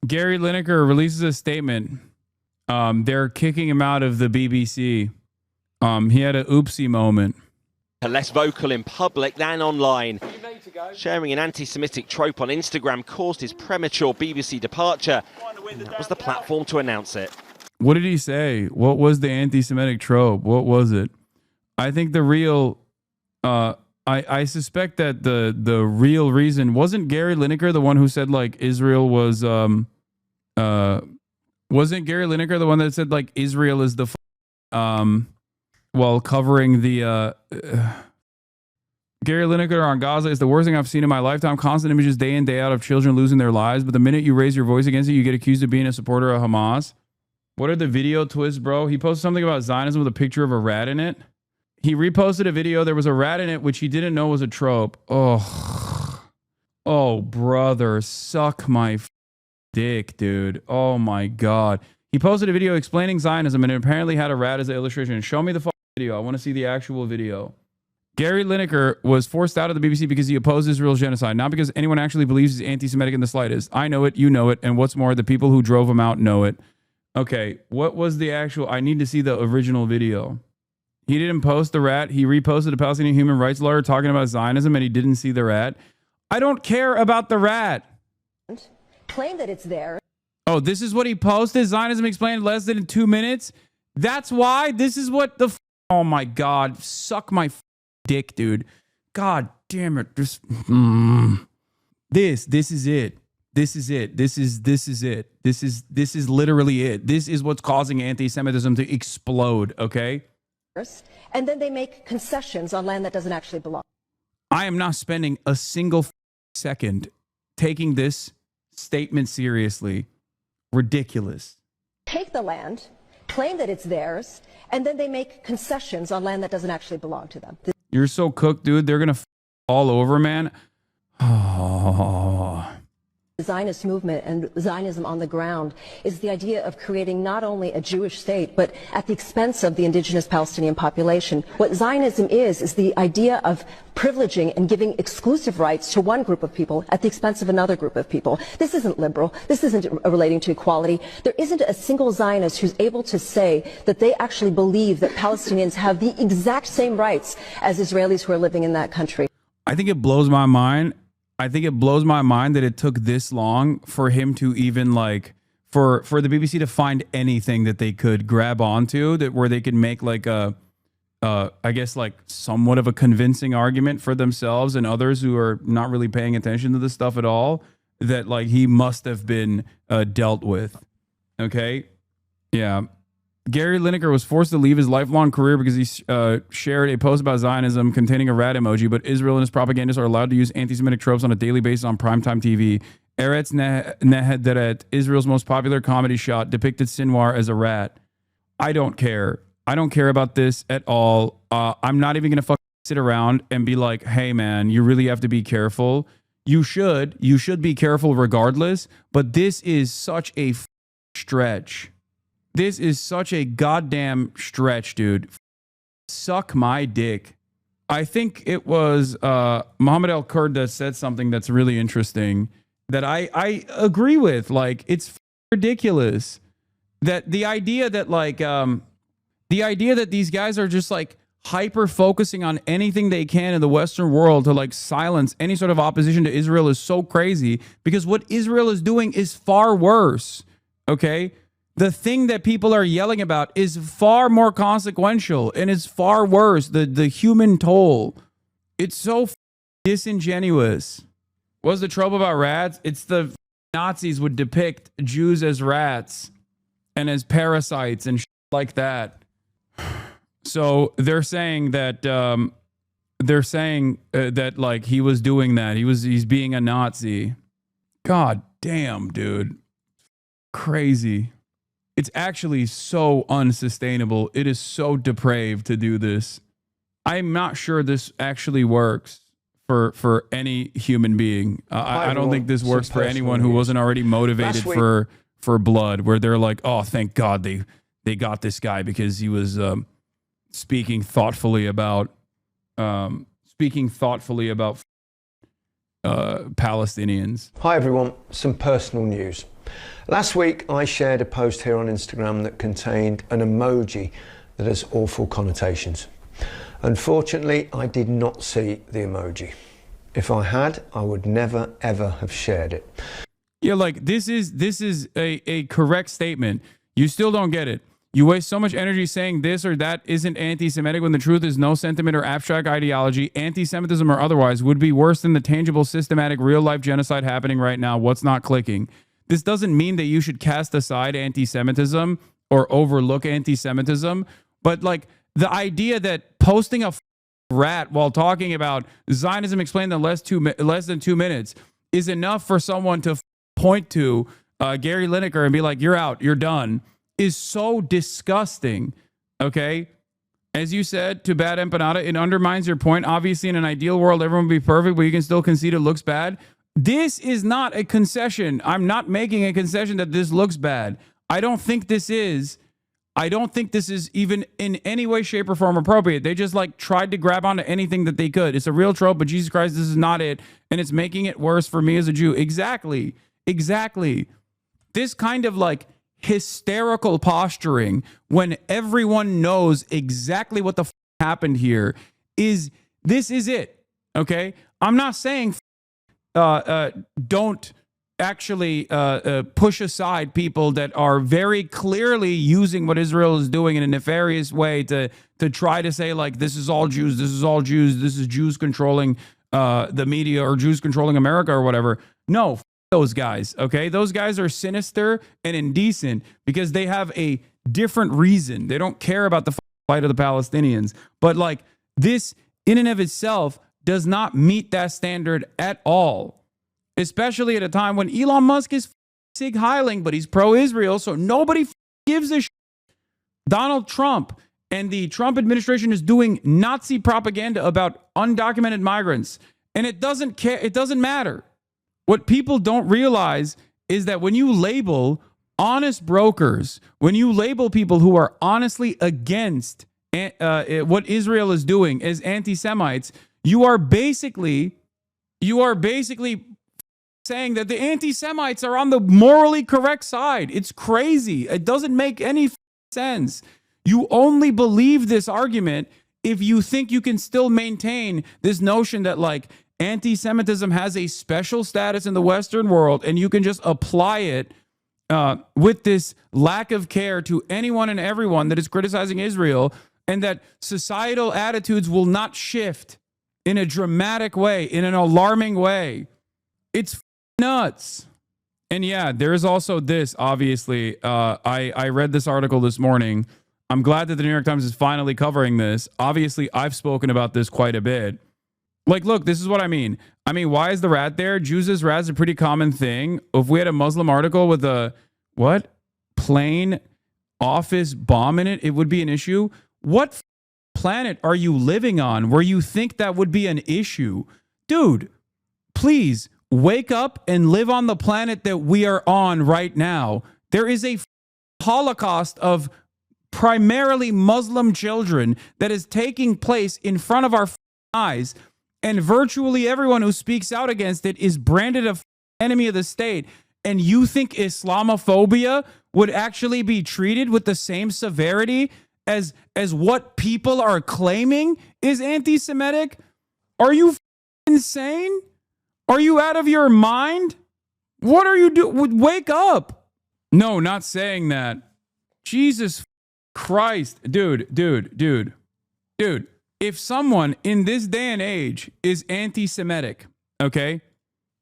Gary Lineker releases a statement. They're kicking him out of the BBC. He had an oopsie moment. Less vocal in public than online. Sharing an anti-Semitic trope on Instagram caused his premature BBC departure. And that was the platform to announce it. What did he say? What was the anti-Semitic trope? What was it? I think the real... I suspect that the real reason... Wasn't Gary Lineker the one who said, like, Israel was... wasn't Gary Lineker the one that said, like, Israel is the... while covering the... Gary Lineker on Gaza is the worst thing I've seen in my lifetime. Constant images day in, day out of children losing their lives. But the minute you raise your voice against it, you get accused of being a supporter of Hamas. What are the video twists, bro? He posted something about Zionism with a picture of a rat in it. He reposted a video. There was a rat in it, which he didn't know was a trope. Oh, brother. Suck my dick, dude. Oh, my God. He posted a video explaining Zionism, and it apparently had a rat as an illustration. Show me the video. I want to see the actual video. Gary Lineker was forced out of the BBC because he opposed Israel's genocide, not because anyone actually believes he's anti-Semitic in the slightest. I know it, you know it, and what's more, the people who drove him out know it. Okay, what was the actual... I need to see the original video. He didn't post the rat. He reposted a Palestinian human rights lawyer talking about Zionism, and he didn't see the rat. I don't care about the rat. Claim that it's there. Oh, this is what he posted? Zionism explained in less than 2 minutes? That's why? This is what the... Oh, my God. Suck my dick, dude. God damn it. Just... This is it. This is it. This is it. This is literally it. This is what's causing anti-Semitism to explode, okay? And then they make concessions on land that doesn't actually belong. I am not spending a single second taking this statement seriously. Ridiculous. Take the land, claim that it's theirs, and then they make concessions on land that doesn't actually belong to them. You're so cooked, dude. They're going to all over, man. Oh... The Zionist movement and Zionism on the ground is the idea of creating not only a Jewish state, but at the expense of the indigenous Palestinian population. What Zionism is the idea of privileging and giving exclusive rights to one group of people at the expense of another group of people. This isn't liberal. This isn't relating to equality. There isn't a single Zionist who's able to say that they actually believe that Palestinians have the exact same rights as Israelis who are living in that country. I think it blows my mind. I think it blows my mind that it took this long for him to even like for the BBC to find anything that they could grab onto that where they could make like a I guess like somewhat of a convincing argument for themselves and others who are not really paying attention to this stuff at all that like he must have been dealt with. Okay. Yeah. Gary Lineker was forced to leave his lifelong career because he shared a post about Zionism containing a rat emoji, but Israel and its propagandists are allowed to use anti-Semitic tropes on a daily basis on primetime TV. Eretz Nehederet, Israel's most popular comedy shot, depicted Sinwar as a rat. I don't care. I don't care about this at all. I'm not even going to sit around and be like, hey, man, you really have to be careful. You should be careful regardless, but this is such a stretch. This is such a goddamn stretch, dude. Suck my dick. I think it was Mohammed El-Kurd that said something that's really interesting that I agree with. Like, it's ridiculous that the idea that these guys are just like hyper focusing on anything they can in the Western world to like silence any sort of opposition to Israel is so crazy because what Israel is doing is far worse. Okay. The thing that people are yelling about is far more consequential and is far worse. The human toll. It's so disingenuous. What's the trope about rats? It's the Nazis would depict Jews as rats and as parasites and shit like that. So they're saying that like he was doing that. He's being a Nazi. God damn, dude. Crazy. It's actually so unsustainable. It is so depraved to do this. I'm not sure this actually works for any human being. I don't think this works for anyone who wasn't already motivated for blood, where they're like, oh, thank God they got this guy because he was speaking thoughtfully about Palestinians. Hi everyone, some personal news. Last week I shared a post here on Instagram that contained an emoji that has awful connotations. Unfortunately, I did not see the emoji. If I had, I would never ever have shared it. Yeah, like this is a correct statement. You still don't get it. You waste so much energy saying this or that isn't anti-Semitic when the truth is no sentiment or abstract ideology, anti-Semitism or otherwise, would be worse than the tangible, systematic, real-life genocide happening right now. What's not clicking? This doesn't mean that you should cast aside anti-Semitism or overlook anti-Semitism, but like the idea that posting a rat while talking about Zionism explained in less than 2 minutes is enough for someone to point to Gary Lineker and be like, you're out, you're done, is so disgusting. Okay, as you said to Bad Empanada, it undermines your point. Obviously, in an ideal world, everyone would be perfect, but you can still concede it looks bad. This is not a concession. I'm not making a concession that this looks bad. I don't think this is even in any way, shape, or form appropriate. They just like tried to grab onto anything that they could. It's a real trope, but Jesus Christ, this is not it. And it's making it worse for me as a Jew. Exactly. This kind of like hysterical posturing when everyone knows exactly what the happened here is it. Okay. I'm not saying don't actually push aside people that are very clearly using what Israel is doing in a nefarious way to try to say like, this is all Jews, this is Jews controlling the media or Jews controlling America or whatever. No, those guys, okay? Those guys are sinister and indecent because they have a different reason. They don't care about the fight of the Palestinians. But like this in and of itself does not meet that standard at all, especially at a time when Elon Musk is Sig Heiling, but he's pro-Israel, so nobody gives a shit. Donald Trump and the Trump administration is doing Nazi propaganda about undocumented migrants, and it doesn't care. It doesn't matter. What people don't realize is that when you label honest brokers, when you label people who are honestly against what Israel is doing as anti-Semites, you are basically saying that the anti-Semites are on the morally correct side. It's crazy. It doesn't make any sense. You only believe this argument if you think you can still maintain this notion that like anti-Semitism has a special status in the Western world and you can just apply it with this lack of care to anyone and everyone that is criticizing Israel, and that societal attitudes will not shift in a dramatic way, in an alarming way. It's nuts. And yeah, there is also this, obviously. I read this article this morning. I'm glad that the New York Times is finally covering this. Obviously, I've spoken about this quite a bit. Like, look, this is what I mean. Why is the rat there? Jews as rats is a pretty common thing. If we had a Muslim article with a, plane office bomb in it, it would be an issue. What planet are you living on where you think that would be an issue? Dude, please wake up and live on the planet that we are on right now. There is a Holocaust of primarily Muslim children that is taking place in front of our eyes. And virtually everyone who speaks out against it is branded an enemy of the state. And you think Islamophobia would actually be treated with the same severity as what people are claiming is anti-Semitic? Are you insane? Are you out of your mind? What are you doing? Wake up. No, not saying that. Jesus Christ. Dude. If someone in this day and age is anti-Semitic, okay,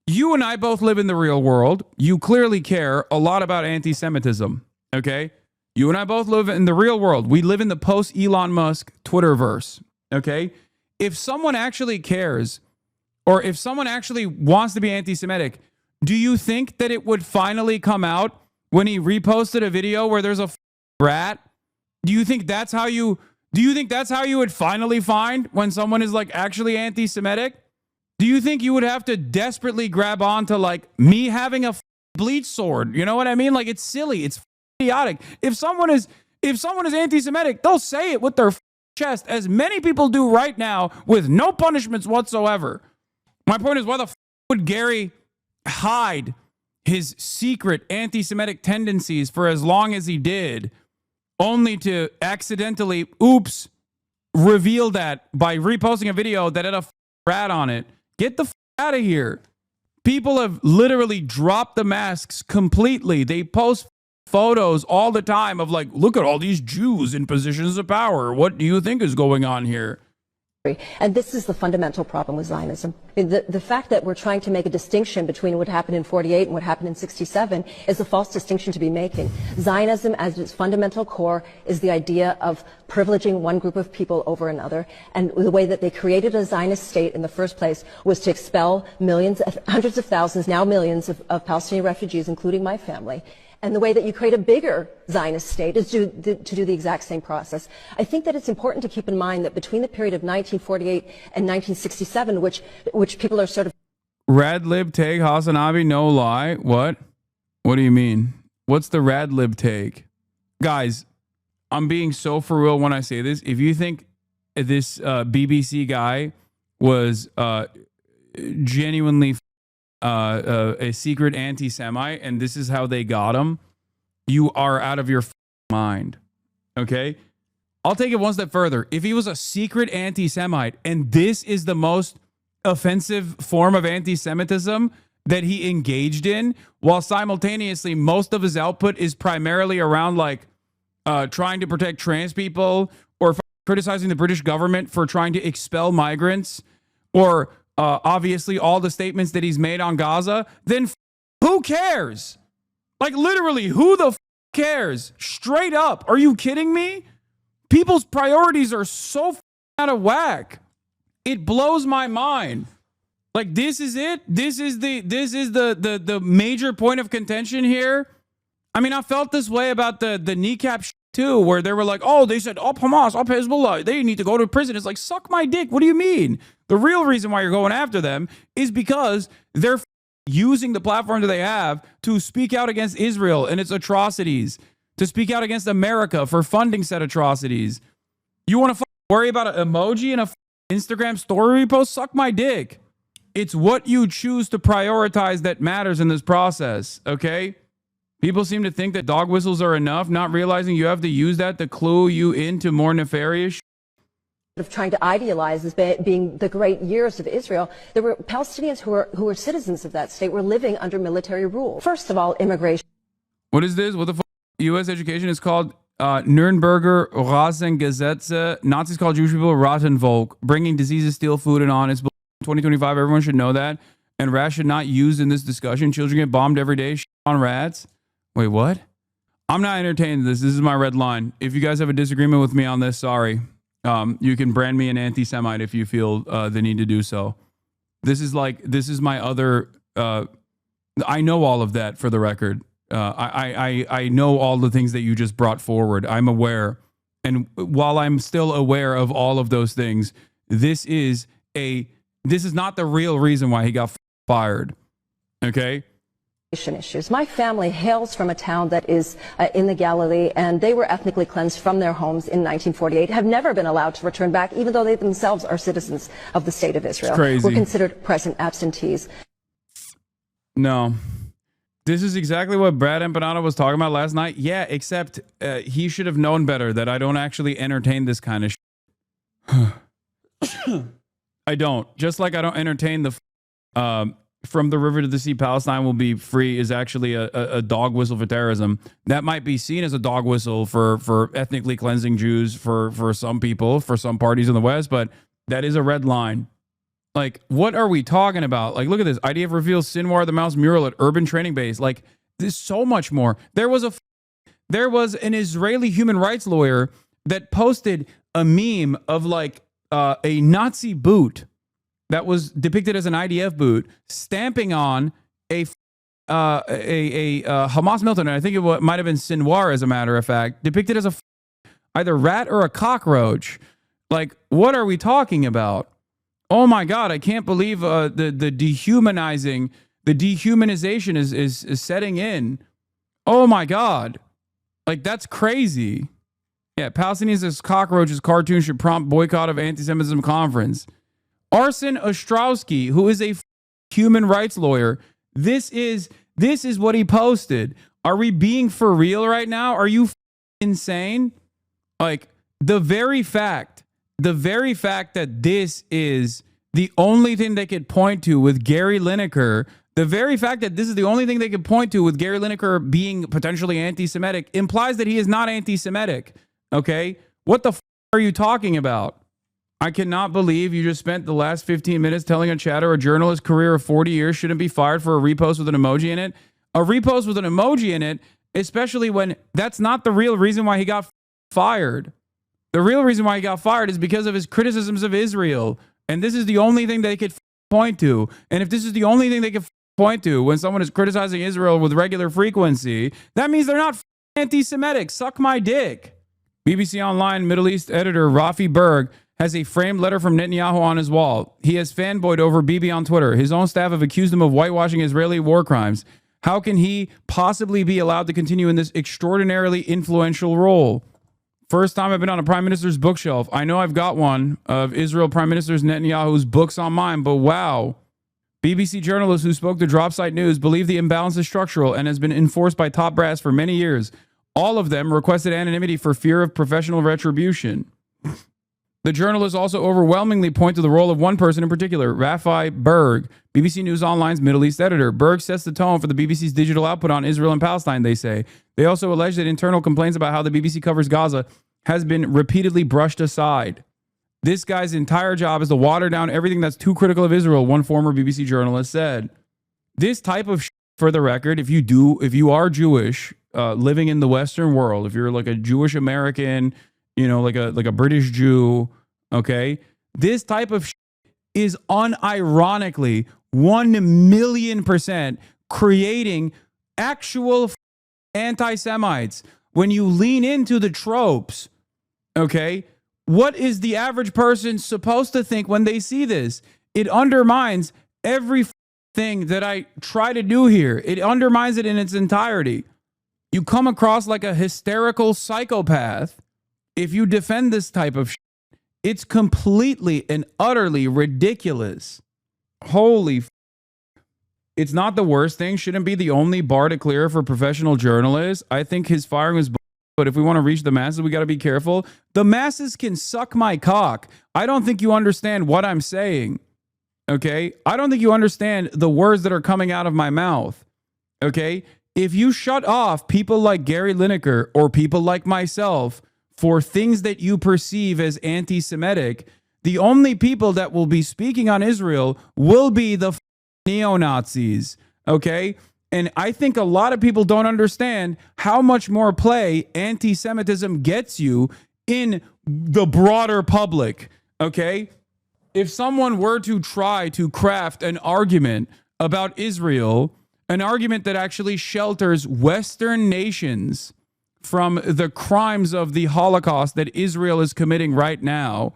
you and I both live in the real world. You clearly care a lot about anti-Semitism, okay? You and I both live in the real world. We live in the post-Elon Musk Twitterverse, okay? If someone actually cares, or if someone actually wants to be anti-Semitic, do you think that it would finally come out when he reposted a video where there's a rat? Do you think that's how you would finally find when someone is like actually anti-Semitic? Do you think you would have to desperately grab on to like me having a bleach sword? You know what I mean? Like, it's silly. It's idiotic. If someone is anti-Semitic, they'll say it with their chest, as many people do right now with no punishments whatsoever. My point is, why the would Gary hide his secret anti-Semitic tendencies for as long as he did, only to accidentally, reveal that by reposting a video that had a rat on it. Get the out of here. People have literally dropped the masks completely. They post photos all the time of like, look at all these Jews in positions of power. What do you think is going on here? And this is the fundamental problem with Zionism. The fact that we're trying to make a distinction between what happened in 48 and what happened in 67 is a false distinction to be making. Zionism, as its fundamental core, is the idea of privileging one group of people over another. And the way that they created a Zionist state in the first place was to expel millions, hundreds of thousands, now millions of Palestinian refugees, including my family. And the way that you create a bigger Zionist state is to do the exact same process. I think that it's important to keep in mind that between the period of 1948 and 1967, which people are sort of... Rad lib take, Hasan Abi, no lie. What? What do you mean? What's the rad lib take? Guys, I'm being so for real when I say this. If you think this BBC guy was genuinely a secret anti-Semite, and this is how they got him, you are out of your mind. Okay? I'll take it one step further. If he was a secret anti-Semite, and this is the most offensive form of anti-Semitism that he engaged in, while simultaneously most of his output is primarily around like trying to protect trans people, or criticizing the British government for trying to expel migrants, or obviously all the statements that he's made on Gaza, then who cares? Like literally, who the cares? Straight up. Are you kidding me? People's priorities are so out of whack. It blows my mind. Like this is it. This is the major point of contention here. I mean, I felt this way about the kneecap too, where they were like, oh, they said up Hamas, up Hezbollah, they need to go to prison. It's like, suck my dick. What do you mean? The real reason why you're going after them is because they're using the platform that they have to speak out against Israel and its atrocities, to speak out against America for funding said atrocities. You want to worry about an emoji and a Instagram story repost? Suck my dick. It's what you choose to prioritize that matters in this process, okay? People seem to think that dog whistles are enough, not realizing you have to use that to clue you into more nefarious of trying to idealize as being the great years of Israel. There were Palestinians who were citizens of that state, were living under military rule. First of all, immigration. What is this? What the fuck? U.S. education is called Nürnberger Rassengesetze. Nazis call Jewish people Rattenvolk. Bringing diseases, steal food, and on. It's 2025. Everyone should know that. And rats should not use in this discussion. Children get bombed every day. On rats. Wait, what? I'm not entertaining this. This is my red line. If you guys have a disagreement with me on this, sorry. You can brand me an anti-Semite if you feel the need to do so. This is my other, I know all of that for the record. I know all the things that you just brought forward. I'm aware. And while I'm still aware of all of those things, this is not the real reason why he got fired. Okay? Issues. My family hails from a town that is in the Galilee, and they were ethnically cleansed from their homes in 1948, have never been allowed to return back, even though they themselves are citizens of the state of Israel. It's crazy. Were considered present absentees. No. This is exactly what Brad Empanada was talking about last night. Yeah, except he should have known better that I don't actually entertain this kind of shit. I don't. Just like I don't entertain the from the river to the sea, Palestine will be free is actually a dog whistle for terrorism. That might be seen as a dog whistle for ethnically cleansing Jews for some people, for some parties in the West, but that is a red line. Like, what are we talking about? Like, look at this. IDF reveals Sinwar the Mouse mural at Urban Training Base. Like, there's so much more. There was an Israeli human rights lawyer that posted a meme of like a Nazi boot that was depicted as an IDF boot, stamping on a Hamas militant. I think it might have been Sinwar, as a matter of fact, depicted as either rat or a cockroach. Like, what are we talking about? Oh my God, I can't believe the dehumanization is setting in. Oh my God. Like, that's crazy. Yeah, Palestinians as cockroaches cartoon should prompt boycott of anti-Semitism conference. Arsen Ostrowski, who is a human rights lawyer, this is This is what he posted. Are we being for real right now? Are you insane? Like, the very fact that this is the only thing they could point to with Gary Lineker, the very fact that this is the only thing they could point to with Gary Lineker being potentially anti-Semitic implies that he is not anti-Semitic. Okay? What the are you talking about? I cannot believe you just spent the last 15 minutes telling a chatter a journalist career of 40 years shouldn't be fired for a repost with an emoji in it. A repost with an emoji in it, especially when that's not the real reason why he got fired. The real reason why he got fired is because of his criticisms of Israel. And this is the only thing they could point to. And if this is the only thing they could point to when someone is criticizing Israel with regular frequency, that means they're not anti-Semitic. Suck my dick. BBC Online Middle East editor Rafi Berg has a framed letter from Netanyahu on his wall. He has fanboyed over Bibi on Twitter. His own staff have accused him of whitewashing Israeli war crimes. How can he possibly be allowed to continue in this extraordinarily influential role? First time I've been on a prime minister's bookshelf. I know I've got one of Israel Prime Minister's Netanyahu's books on mine, but wow. BBC journalists who spoke to Dropsite News believe the imbalance is structural and has been enforced by top brass for many years. All of them requested anonymity for fear of professional retribution. The journalists also overwhelmingly point to the role of one person in particular, Rafi Berg, BBC News Online's Middle East editor. Berg sets the tone for the BBC's digital output on Israel and Palestine, they say. They also allege that internal complaints about how the BBC covers Gaza has been repeatedly brushed aside. This guy's entire job is to water down everything that's too critical of Israel, one former BBC journalist said. This type of for the record, if you are Jewish, living in the Western world, if you're like a Jewish American, like a British Jew, okay, this type of is unironically 1,000,000% creating actual anti-Semites. When you lean into the tropes, okay, what is the average person supposed to think when they see this? It undermines every thing that I try to do here. It undermines it in its entirety. You come across like a hysterical psychopath if you defend this type of shit. It's completely and utterly ridiculous. Holy It's not the worst thing. Shouldn't be the only bar to clear for professional journalists. I think his firing was but if we want to reach the masses, we got to be careful. The masses can suck my cock. I don't think you understand what I'm saying. Okay? I don't think you understand the words that are coming out of my mouth. Okay? If you shut off people like Gary Lineker or people like myself for things that you perceive as anti-Semitic, the only people that will be speaking on Israel will be the neo-Nazis. Okay? And I think a lot of people don't understand how much more play anti-Semitism gets you in the broader public. Okay? If someone were to try to craft an argument about Israel, an argument that actually shelters Western nations from the crimes of the Holocaust that Israel is committing right now,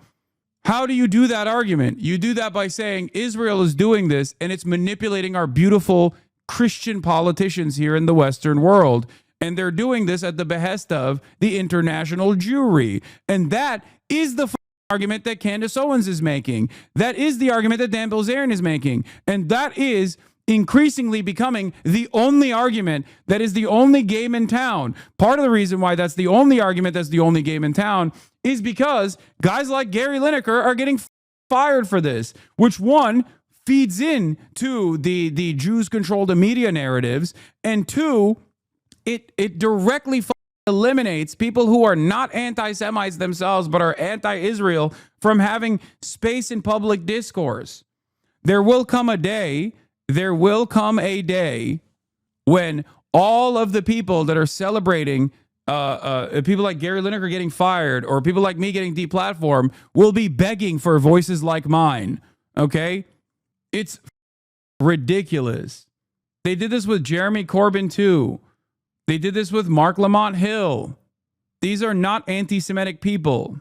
how do you do that argument? You do that by saying Israel is doing this and it's manipulating our beautiful Christian politicians here in the Western world. And they're doing this at the behest of the international Jewry. And that is the argument that Candace Owens is making. That is the argument that Dan Bilzerian is making. And that is increasingly becoming the only argument that is the only game in town. Part of the reason why that's the only argument that's the only game in town is because guys like Gary Lineker are getting fired for this, which one, feeds in to the Jews-controlled media narratives, and two, it directly eliminates people who are not anti-Semites themselves but are anti-Israel from having space in public discourse. There will come a day when all of the people that are celebrating people like Gary Lineker getting fired or people like me getting deplatformed will be begging for voices like mine. Okay? It's ridiculous. They did this with Jeremy Corbyn too. They did this with Mark Lamont Hill. These are not anti-Semitic people.